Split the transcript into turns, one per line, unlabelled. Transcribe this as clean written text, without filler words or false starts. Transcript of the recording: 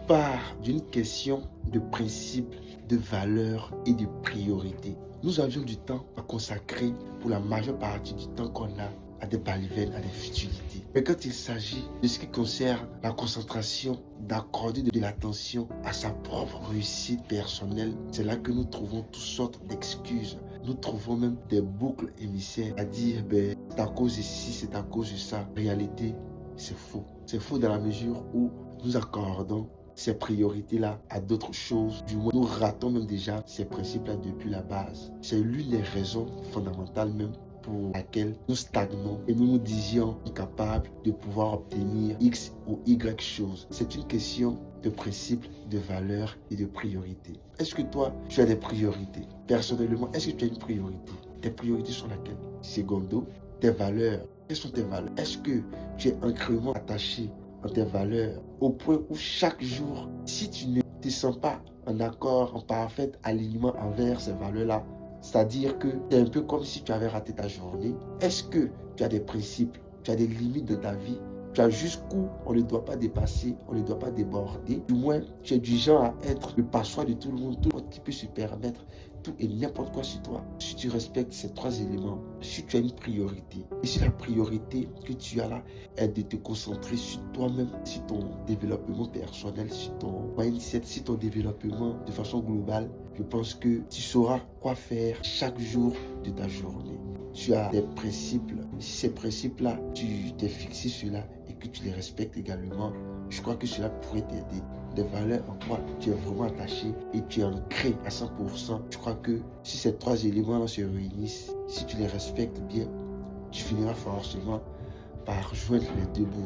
part d'une question de principe, de valeur et de priorité. Nous avions du temps à consacrer pour la majeure partie du temps qu'on a à des balivernes, à des futilités. Mais quand il s'agit de ce qui concerne la concentration, d'accorder de l'attention à sa propre réussite personnelle, c'est là que nous trouvons toutes sortes d'excuses. Nous trouvons même des boucles émissaires à dire c'est à cause de ci, c'est à cause de ça. En réalité, c'est faux. C'est faux dans la mesure où nous accordons ces priorités-là à d'autres choses. Du moins, nous ratons même déjà ces principes-là depuis la base. C'est l'une des raisons fondamentales même pour laquelle nous stagnons et nous nous disions incapables de pouvoir obtenir X ou Y choses. C'est une question de principe, de valeur et de priorité. Est-ce que toi, tu as des priorités? Personnellement, est-ce que tu as une priorité? Tes priorités sont laquelle? Secondo, tes valeurs. Quelles sont tes valeurs? Est-ce que tu es ancrément attaché à tes valeurs au point où chaque jour, si tu ne te sens pas en accord, en parfait alignement envers ces valeurs-là, c'est-à-dire que c'est un peu comme si tu avais raté ta journée. Est-ce que tu as des principes, tu as des limites de ta vie, tu as jusqu'où on ne doit pas dépasser, on ne doit pas déborder. Du moins, tu es du genre à être le passoire de tout le monde qui peut se permettre tout et n'importe quoi sur toi. Si tu respectes ces trois éléments, si tu as une priorité, et si la priorité que tu as là est de te concentrer sur toi-même, sur ton développement personnel, sur ton mindset, sur ton développement de façon globale, je pense que tu sauras quoi faire chaque jour de ta journée. Tu as des principes. Si ces principes-là, tu t'es fixé sur là et que tu les respectes également, je crois que cela pourrait t'aider. Des valeurs en quoi tu es vraiment attaché et tu es ancré à 100%. Je crois que si ces trois éléments-là se réunissent, si tu les respectes bien, tu finiras forcément par joindre les deux bouts.